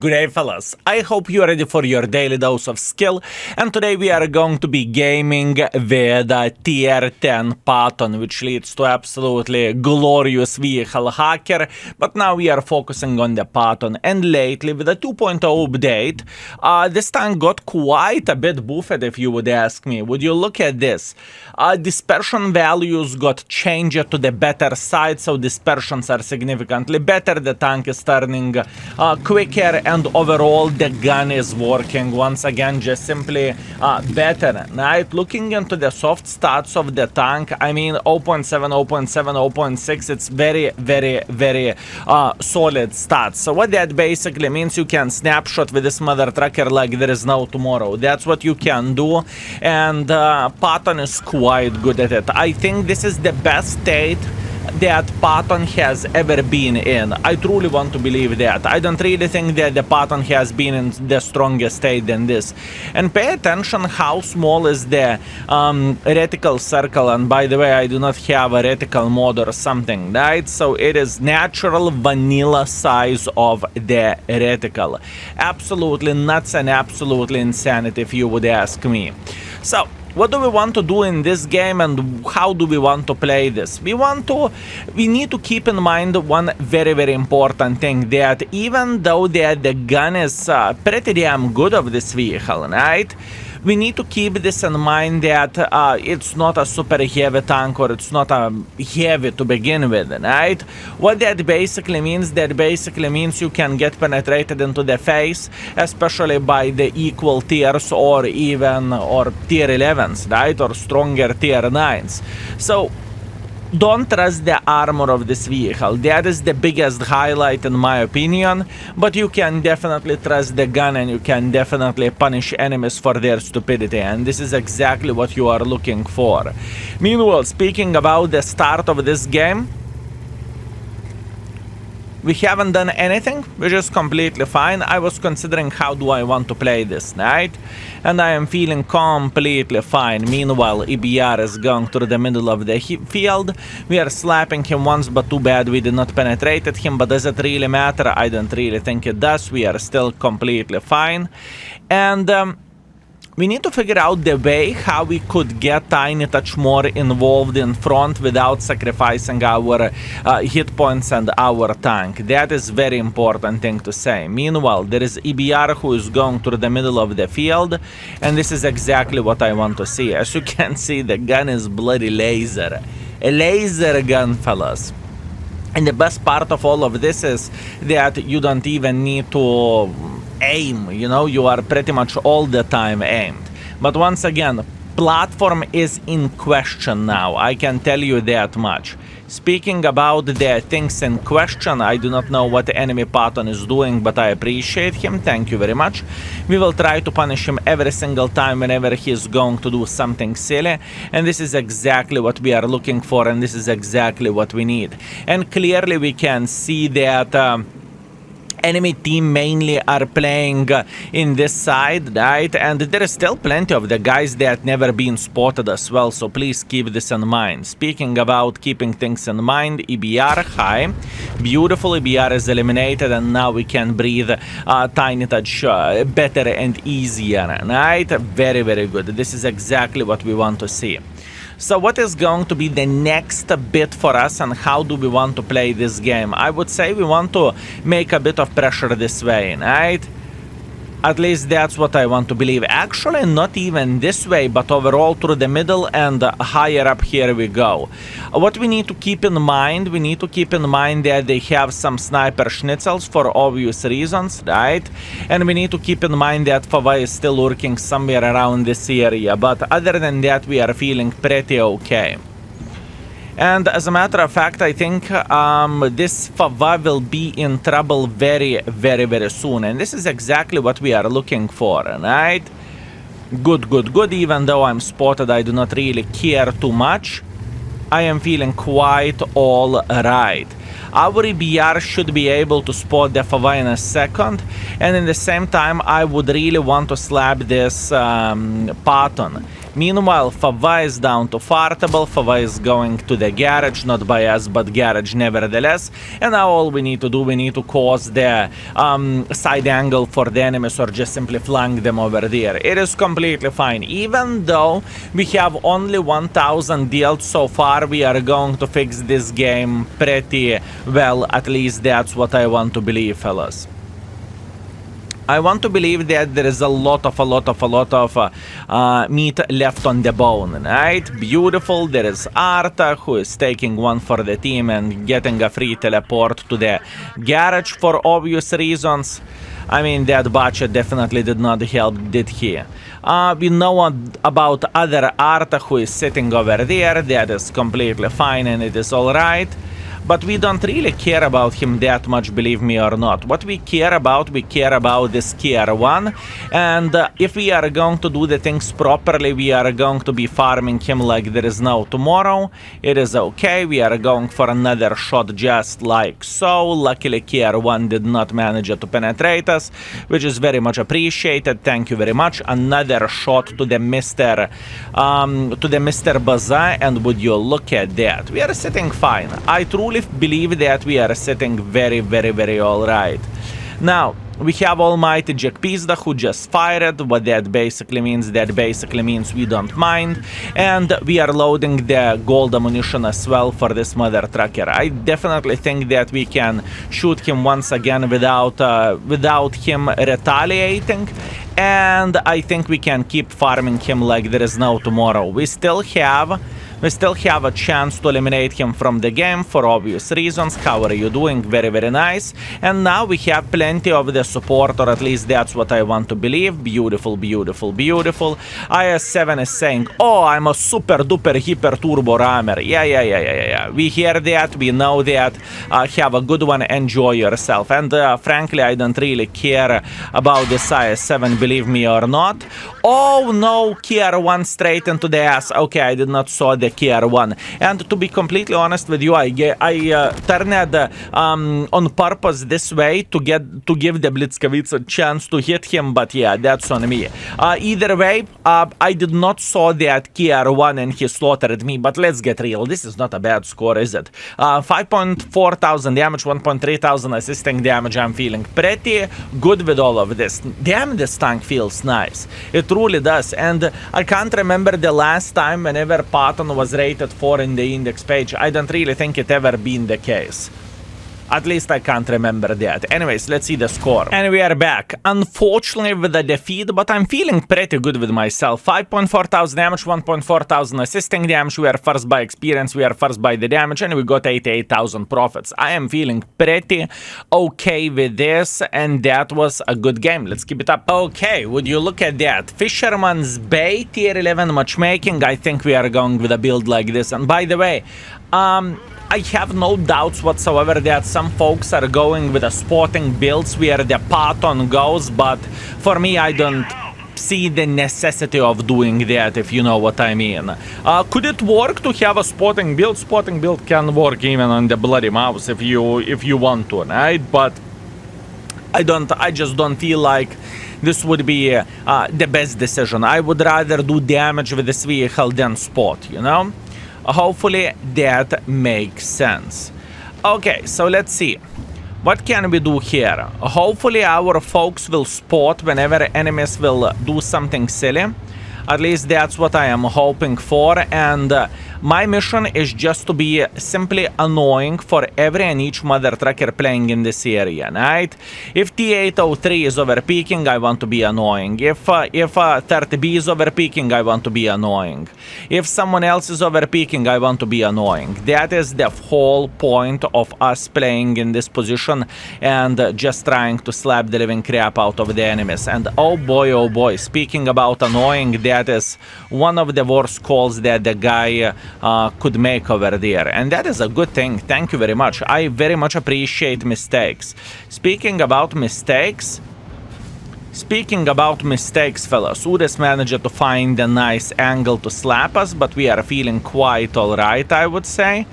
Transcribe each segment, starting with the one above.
Good day, fellas. I hope you're ready for your daily dose of skill, and today we are going to be gaming with a tier 10 Patton, which leads to absolutely glorious vehicle hacker, but now we are focusing on the Patton, and lately with the 2.0 update, this tank got quite a bit buffed, if you would ask me. Would you look at this? Dispersion values got changed to the better side, so dispersions are significantly better, the tank is turning quicker, and overall the gun is working once again just simply better. Right? Looking into the soft stats of the tank, I mean 0.7, 0.7, 0.6, it's very solid stats. So what that basically means, you can snapshot with this mother trucker like there is no tomorrow. That's what you can do, and Patton is quite good at it. I think this is the best state that Patton has ever been in. I truly want to believe that. I don't really think that the Patton has been in the strongest state than this. And pay attention how small is the reticle circle, and by the way, I do not have a reticle mode or something, right? So it is natural vanilla size of the reticle. Absolutely nuts and absolutely insanity, if you would ask me. So what do we want to do in this game, and how do we want to play this? We need to keep in mind one very important thing, that even though the gun is pretty damn good of this vehicle, right? We need to keep this in mind that it's not a super heavy tank, or it's not a heavy to begin with, right? What that basically means, you can get penetrated into the face, especially by the equal tiers or tier 11s, right? Or stronger tier 9s. So don't trust the armor of this vehicle. That is the biggest highlight in my opinion, but you can definitely trust the gun, and you can definitely punish enemies for their stupidity, and this is exactly what you are looking for. Meanwhile, speaking about the start of this game, we haven't done anything, which is completely fine. I was considering how do I want to play this, right? And I am feeling completely fine. Meanwhile, EBR is going through the middle of the field. We are slapping him once, but too bad we did not penetrate him. But does it really matter? I don't really think it does. We are still completely fine. And we need to figure out the way how we could get tiny touch more involved in front without sacrificing our hit points and our tank. That is very important thing to say. Meanwhile, there is EBR who is going through the middle of the field, and this is exactly what I want to see. As you can see, the gun is bloody laser. A laser gun, fellas. And the best part of all of this is that you don't even need to aim, you know, you are pretty much all the time aimed. But once again, platform is in question now, I can tell you that much. Speaking about the things in question, I do not know what the enemy Patton is doing, but I appreciate him, thank you very much. We will try to punish him every single time whenever he is going to do something silly, and this is exactly what we are looking for, and this is exactly what we need. And clearly we can see that enemy team mainly are playing in this side, right? And there is still plenty of the guys that never been spotted as well, so please keep this in mind. Speaking about keeping things in mind, EBR high, beautiful. EBR is eliminated, and now we can breathe tiny touch better and easier, right? Very good. This is exactly what we want to see. So what is going to be the next bit for us, and how do we want to play this game? I would say we want to make a bit of pressure this way, right? At least that's what I want to believe. Actually, not even this way, but overall through the middle and higher up. Here we go. What we need to keep in mind, that they have some sniper schnitzels for obvious reasons, right? And we need to keep in mind that Fava is still lurking somewhere around this area. But other than that, we are feeling pretty okay. And as a matter of fact, I think this Fava will be in trouble very soon. And this is exactly what we are looking for, right? Good. Even though I'm spotted, I do not really care too much. I am feeling quite all right. Our EBR should be able to spot the Fava in a second, and in the same time I would really want to slap this Patton. Meanwhile, Fava is down to fartable. Fava is going to the garage, not by us, but garage nevertheless. And now all we need to do, we need to cause the side angle for the enemies or just simply flank them over there. It is completely fine. Even though we have only 1000 dealt so far, we are going to fix this game pretty well. At least that's what I want to believe, fellas. I want to believe that there is a lot of meat left on the bone, right? Beautiful. There is Arta, who is taking one for the team and getting a free teleport to the garage for obvious reasons. I mean, that Bacha definitely did not help, did he? We know about other Arta who is sitting over there. That is completely fine and it is alright. But we don't really care about him that much, believe me or not. What we care about this Kier one. And if we are going to do the things properly, we are going to be farming him like there is no tomorrow. It is okay. We are going for another shot just like so. Luckily, Kier one did not manage to penetrate us, which is very much appreciated. Thank you very much. Another shot to the Mr. Baza, and would you look at that? We are sitting fine. I truly believe that we are sitting very alright. Now, we have Almighty Jack Pizda who just fired. What that basically means? That basically means we don't mind. And we are loading the gold ammunition as well for this mother trucker. I definitely think that we can shoot him once again without him retaliating. And I think we can keep farming him like there is no tomorrow. We still have a chance to eliminate him from the game for obvious reasons. How are you doing? Very nice. And now we have plenty of the support, or at least that's what I want to believe. Beautiful. IS7 is saying, oh, I'm a super duper hyper turbo rammer. Yeah. We hear that, we know that. Have a good one, enjoy yourself. And frankly, I don't really care about this IS7, believe me or not. Oh no, Kier 1 straight into the ass. Okay, I did not saw the Kier 1. And to be completely honest with you, I turned on purpose this way to give the Blitzkowitz a chance to hit him, but yeah, that's on me. Either way, I did not saw that Kier 1 and he slaughtered me, but let's get real. This is not a bad score, is it? 5.4 thousand damage, 1.3 thousand assisting damage. I'm feeling pretty good with all of this. Damn, this tank feels nice. It truly does. And I can't remember the last time whenever Patton was rated 4 in the index page. I don't really think it ever been the case. At least I can't remember that. Anyways, let's see the score. And we are back. Unfortunately with the defeat, but I'm feeling pretty good with myself. 5.4 thousand damage, 1.4 thousand assisting damage. We are first by experience, we are first by the damage, and we got 88,000 profits. I am feeling pretty okay with this, and that was a good game. Let's keep it up. Okay, would you look at that? Fisherman's Bay, tier 11 matchmaking. I think we are going with a build like this. And by the way, I have no doubts whatsoever that some folks are going with a spotting builds where the Patton goes, but for me, I don't see the necessity of doing that, if you know what I mean. Could it work to have a spotting build? Spotting build can work even on the bloody mouse if you want to, right? But I just don't feel like this would be the best decision. I would rather do damage with this vehicle than spot, you know? Hopefully that makes sense. Okay, so let's see. What can we do here? Hopefully our folks will spot whenever enemies will do something silly. At least that's what I am hoping for. And my mission is just to be simply annoying for every and each mother trucker playing in this area, right? If T803 is overpeaking, I want to be annoying. If 30B is overpeaking, I want to be annoying. If someone else is overpeaking, I want to be annoying. That is the whole point of us playing in this position and just trying to slap the living crap out of the enemies. And oh boy, speaking about annoying, that is one of the worst calls that the guy could make over there, and that is a good thing. Thank you very much. I very much appreciate mistakes. Speaking about mistakes, fellas, Udes managed to find a nice angle to slap us, but we are feeling quite alright, I would say.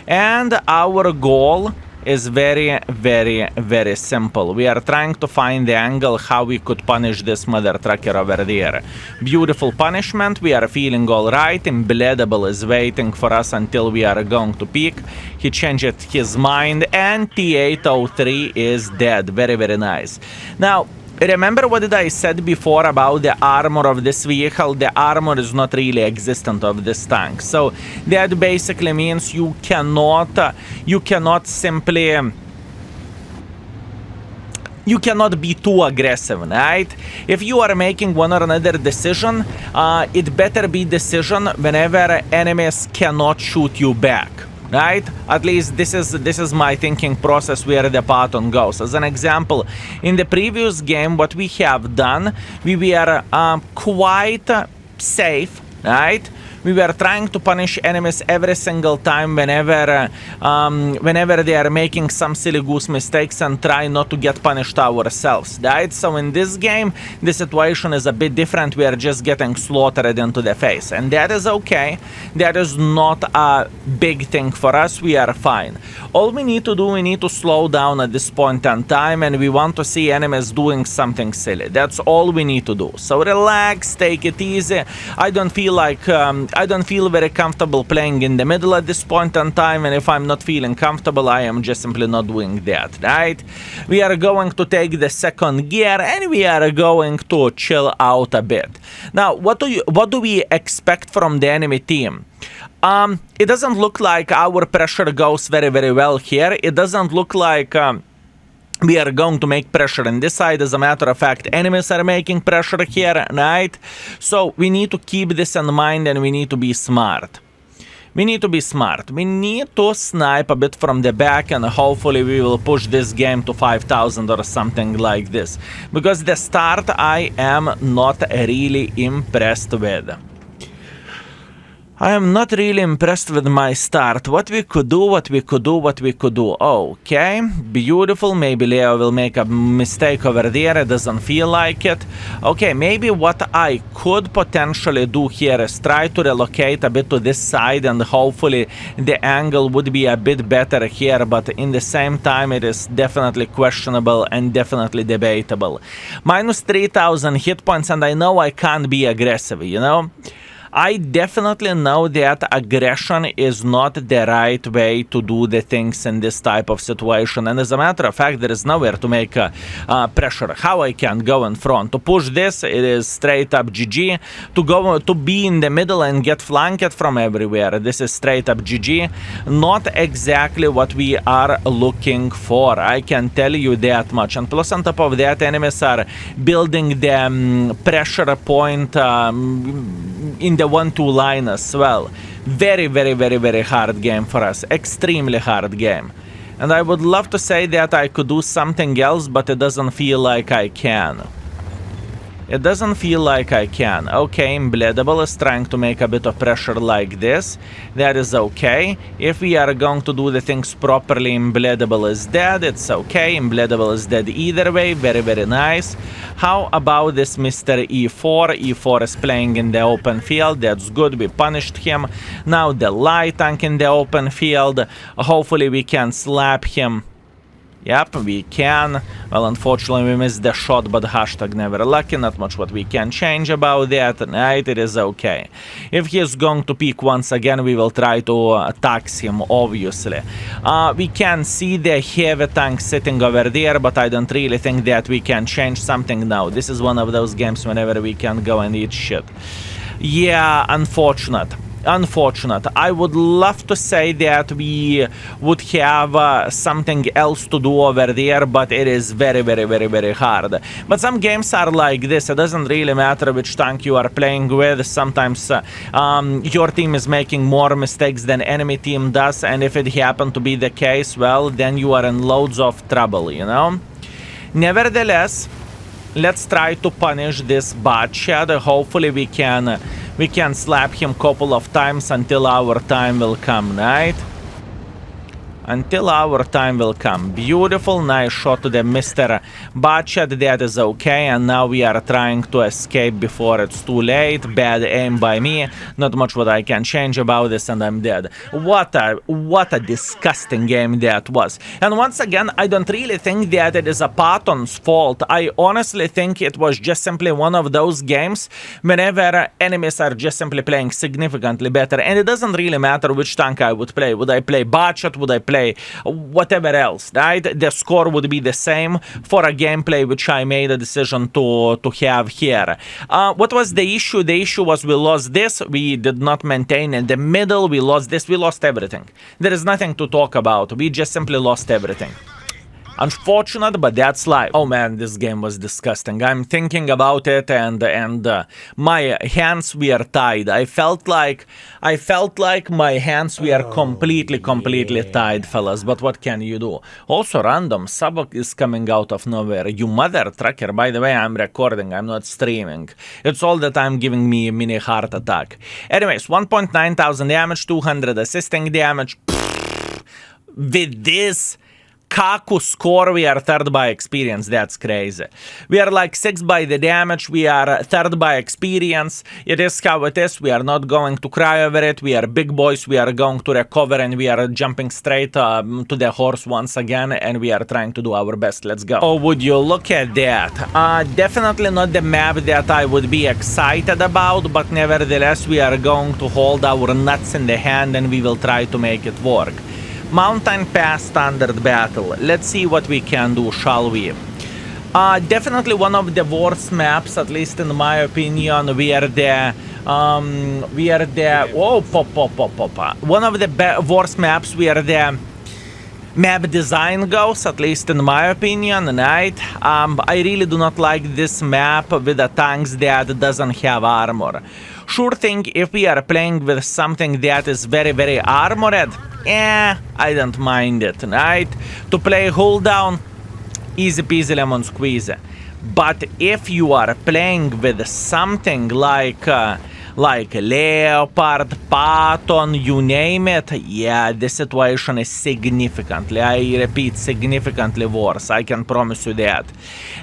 And our goal is very, very, very simple. We are trying to find the angle how we could punish this mother trucker over there. Beautiful punishment. We are feeling all right. Imbleedable is waiting for us until we are going to peek. He changed his mind, and T803 is dead. Very, very nice. Now, remember what did I said before about the armor of this vehicle? The armor is not really existent of this tank. So that basically means you cannot simply you cannot be too aggressive, right? If you are making one or another decision, it better be decision whenever enemies cannot shoot you back. Right? At least this is my thinking process where the Patton goes. As an example, in the previous game, what we have done, we were quite safe, right? We were trying to punish enemies every single time whenever they are making some silly goose mistakes and try not to get punished ourselves, right? So in this game, the situation is a bit different. We are just getting slaughtered into the face, and that is okay. That is not a big thing for us. We are fine. All we need to do, we need to slow down at this point in time, and we want to see enemies doing something silly. That's all we need to do. So relax, take it easy. I don't feel very comfortable playing in the middle at this point in time, and if I'm not feeling comfortable, I am just simply not doing that, right? We are going to take the second gear, and we are going to chill out a bit. Now, what do we expect from the enemy team? It doesn't look like our pressure goes very, very well here. It doesn't look like we are going to make pressure on this side. As a matter of fact, enemies are making pressure here, right? So we need to keep this in mind, and we need to be smart. We need to be smart. We need to snipe a bit from the back, and hopefully we will push this game to 5,000 or something like this. Because the start I am not really impressed with. I am not really impressed with my start. What we could do. Okay, beautiful. Maybe Leo will make a mistake over there. It doesn't feel like it. Okay, maybe what I could potentially do here is try to relocate a bit to this side, and hopefully the angle would be a bit better here, but in the same time it is definitely questionable and definitely debatable. Minus 3,000 hit points, and I know I can't be aggressive, you know? I definitely know that aggression is not the right way to do the things in this type of situation, and as a matter of fact, there is nowhere to make pressure. How I can go in front? To push this, it is straight up GG. To be in the middle and get flanked from everywhere, this is straight up GG. Not exactly what we are looking for, I can tell you that much. And plus on top of that, enemies are building the pressure point in the 1-2 line as well. Very, very, very, very hard game for us. Extremely hard game. And I would love to say that I could do something else, but it doesn't feel like I can. It doesn't feel like I can. Okay, Imbleedable is trying to make a bit of pressure like this. That is okay. If we are going to do the things properly, Imbleedable is dead. It's okay. Imbleedable is dead either way. Very, very nice. How about this Mr. E4? E4 is playing in the open field. That's good. We punished him. Now the light tank in the open field. Hopefully we can slap him. Yep, we can. Well, unfortunately, we missed the shot, but hashtag never lucky. Not much what we can change about that. Right, it is okay. If he is going to peek once again, we will try to tax him, obviously. We can see the heavy tank sitting over there, but I don't really think that we can change something now. This is one of those games whenever we can go and eat shit. Yeah, unfortunate. I would love to say that we would have something else to do over there, but it is very, very, very, very hard. But some games are like this. It doesn't really matter which tank you are playing with. Sometimes your team is making more mistakes than enemy team does, and if it happened to be the case, well, then you are in loads of trouble, you know? Nevertheless, let's try to punish this bot shed. Hopefully we can slap him a couple of times until our time will come, right? until our time will come. Beautiful, nice shot to the Mr. Bachet, that is okay, and now we are trying to escape before it's too late. Bad aim by me, not much what I can change about this, and I'm dead. What a disgusting game that was. And once again, I don't really think that it is a Patton's fault. I honestly think it was just simply one of those games whenever enemies are just simply playing significantly better, and it doesn't really matter which tank I would play. Would I play Bachet? Would I play whatever else, right? The score would be the same for a gameplay which I made a decision to have here. What was the issue? The issue was we lost this, we did not maintain in the middle, we lost this, we lost everything. There is nothing to talk about, we just simply lost everything. Unfortunate, but that's life. Oh man, this game was disgusting. I'm thinking about it, and my hands were tied. I felt like my hands were completely tied, fellas. But what can you do? Also, random sub is coming out of nowhere. You mother trucker. By the way, I'm recording. I'm not streaming. It's all the time giving me a mini heart attack. Anyways, 1.9 thousand damage, 200 assisting damage. With this Kaku score, we are third by experience. That's crazy. We are like 6 by the damage. We are third by experience. It is how it is. We are not going to cry over it. We are big boys. We are going to recover, and we are jumping straight to the horse once again, and we are trying to do our best. Let's go. Oh, would you look at that? Definitely not the map that I would be excited about, but nevertheless, we are going to hold our nuts in the hand, and we will try to make it work. Mountain Pass Standard Battle. Let's see what we can do, shall we? Definitely one of the worst maps, at least in my opinion. One of the worst maps where the map design goes, at least in my opinion, right? I really do not like this map with the tanks that doesn't have armor. Sure thing, if we are playing with something that is very armored, I don't mind it, right? To play hold down, easy peasy lemon squeezy. But if you are playing with something like Leopard, Patton, you name it, yeah, the situation is significantly, I repeat, significantly worse. I can promise you that.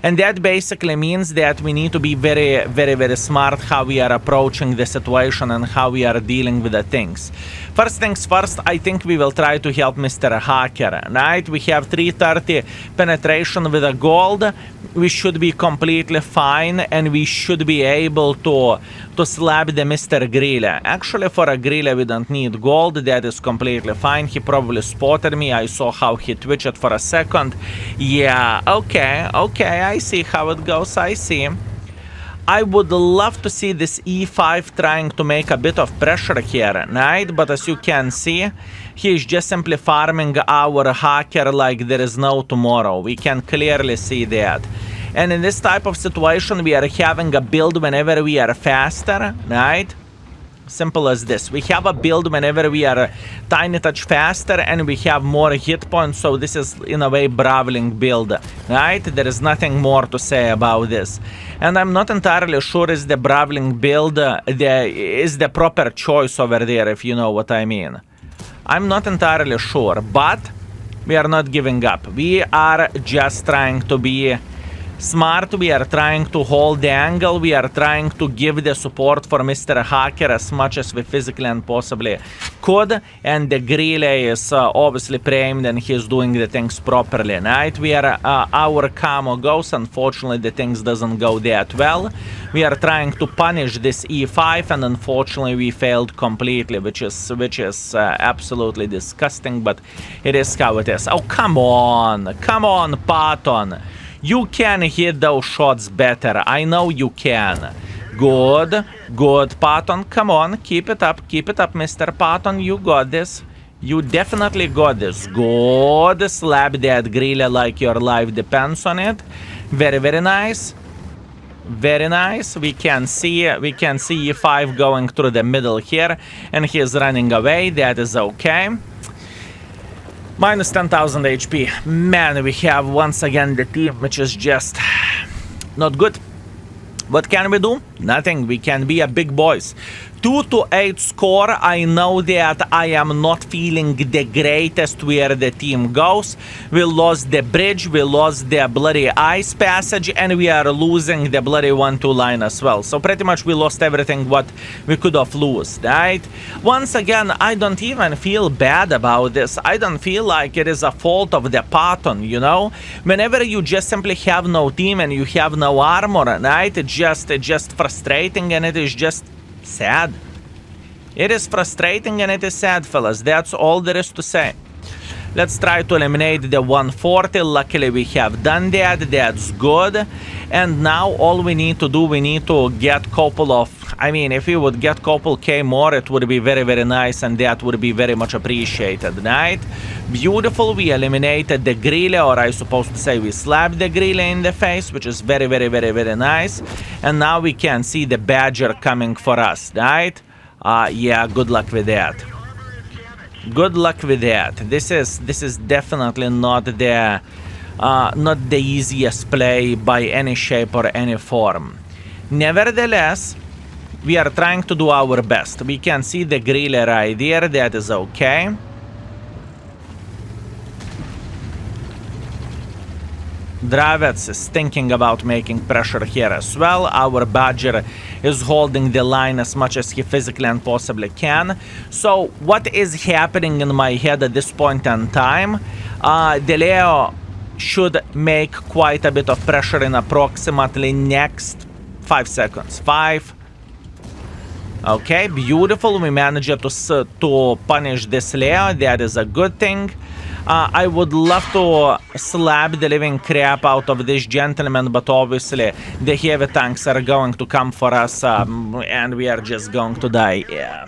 And that basically means that we need to be very smart how we are approaching the situation and how we are dealing with the things. First things first, I think we will try to help Mr. Hacker, right? We have 330 penetration with a gold. We should be completely fine, and we should be able to slap the Mr. Grille. Actually, for a Grille, we don't need gold. That is completely fine. He probably spotted me. I saw how he twitched for a second. Yeah, okay, I see how it goes. I see. I would love to see this E5 trying to make a bit of pressure here, right? But as you can see, he is just simply farming our Hacker like there is no tomorrow. We can clearly see that. And in this type of situation, we are having a build whenever we are faster, right? Simple as this. We have a build whenever we are tiny touch faster, and we have more hit points, so this is in a way brawling build, right? There is nothing more to say about this. And I'm not entirely sure is the brawling build is the proper choice over there, if you know what I mean. I'm not entirely sure, but we are not giving up. We are just trying to be smart. We are trying to hold the angle. We are trying to give the support for Mr. Hacker as much as we physically and possibly could. And the Grille is obviously primed, and he's doing the things properly, right? We are our camo goes. Unfortunately, the things doesn't go that well. We are trying to punish this E5, and unfortunately, we failed completely, which is absolutely disgusting. But it is how it is. Oh, come on, Patton. You can hit those shots better. I know you can. Good, Patton. Come on, keep it up, Mr. Patton. You got this. You definitely got this. Good. Slap that Grille like your life depends on it. Very nice. Very nice. We can see E5 going through the middle here, and he is running away. That is okay. Minus 10,000 HP. Man, we have once again the team which is just not good. What can we do? Nothing. We can be a big boys. 2-8 score. I know that I am not feeling the greatest where the team goes. We lost the bridge, we lost the bloody ice passage, and we are losing the bloody 1-2 line as well. So pretty much we lost everything what we could have lost, right? Once again, I don't even feel bad about this. I don't feel like it is a fault of the Patton, you know? Whenever you just simply have no team and you have no armor, right? It's just frustrating, and it is just sad. It is frustrating and it is sad, fellas. That's all there is to say. Let's try to eliminate the 140. Luckily, we have done that. That's good. And now all we need to do, we need to get couple of... I mean, if we would get couple K more, it would be very, very nice, and that would be very much appreciated, right? Beautiful. We eliminated the grille, or I supposed to say we slapped the grille in the face, which is very, very, very, very nice. And now we can see the badger coming for us, right? Yeah, good luck with that. Good luck with that. This is definitely not the easiest play by any shape or any form. Nevertheless, we are trying to do our best. We can see the grille right there. That is okay. Dravets is thinking about making pressure here as well. Our badger is holding the line as much as he physically and possibly can. So what is happening in my head at this point in time? Deleo should make quite a bit of pressure in approximately next 5 seconds. 5. Okay, beautiful. We managed to punish this Leo. That is a good thing. I would love to slap the living crap out of this gentleman, but obviously the heavy tanks are going to come for us, and we are just going to die. Yeah.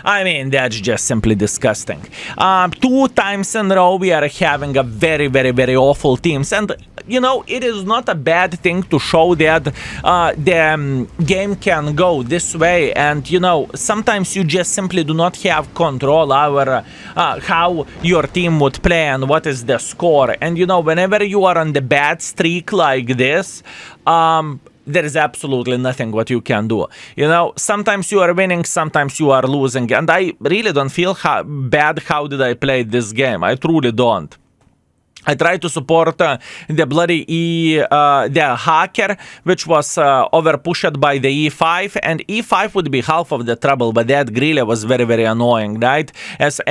I mean, that's just simply disgusting. 2 times in a row we are having a very, very, very awful teams. And, you know, it is not a bad thing to show that the game can go this way. And, you know, sometimes you just simply do not have control over how your team would play and what is the score. And, you know, whenever you are on the bad streak like this, there is absolutely nothing what you can do. You know, sometimes you are winning, sometimes you are losing. And I really don't feel bad how did I play this game. I truly don't. I tried to support the bloody the hacker, which was overpushed by the E5, and E5 would be half of the trouble, but that grille was very, very annoying, right? As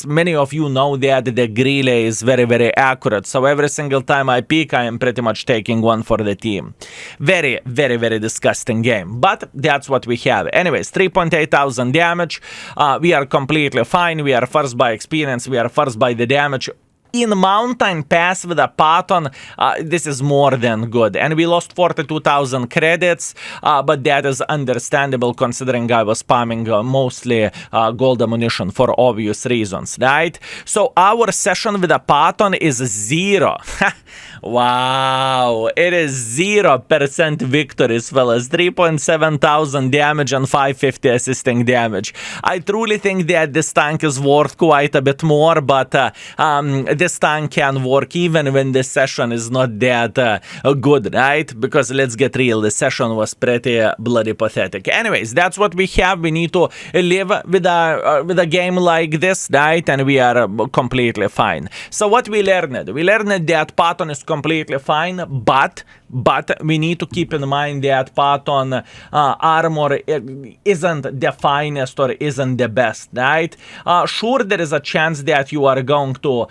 many of you know that the grille is very, very accurate, so every single time I peek, I am pretty much taking one for the team. Very, very, very disgusting game, but that's what we have. Anyways, 3,800 damage. We are completely fine. We are first by experience. We are first by the damage. In Mountain Pass with a Patton, this is more than good. And we lost 42,000 credits, but that is understandable considering I was spamming mostly gold ammunition for obvious reasons, right? So our session with a Patton is 0. Wow, it is 0% victories, fellas. 3,700 damage and 550 assisting damage. I truly think that this tank is worth quite a bit more, but this tank can work even when the session is not that good, right? Because let's get real, the session was pretty bloody pathetic. Anyways, that's what we have. We need to live with a game like this, right? And we are completely fine. So what we learned? We learned that Patton is completely fine, but we need to keep in mind that Patton armor isn't the finest or isn't the best, right? Sure, there is a chance that you are going to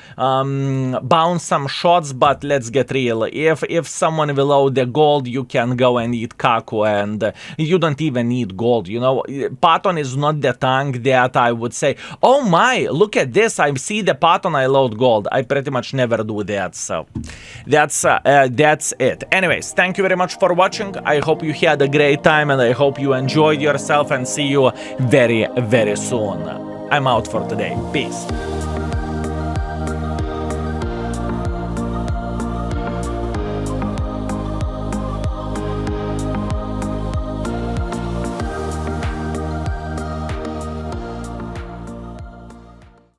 bounce some shots, but let's get real. If someone below the gold, you can go and eat Kaku, and you don't even need gold, you know? Patton is not the tank that I would say, oh my, look at this, I see the Patton, I load gold. I pretty much never do that, so that's it. Anyways, thank you very much for watching. I hope you had a great time, and I hope you enjoyed yourself, and see you very, very soon. I'm out for today. Peace.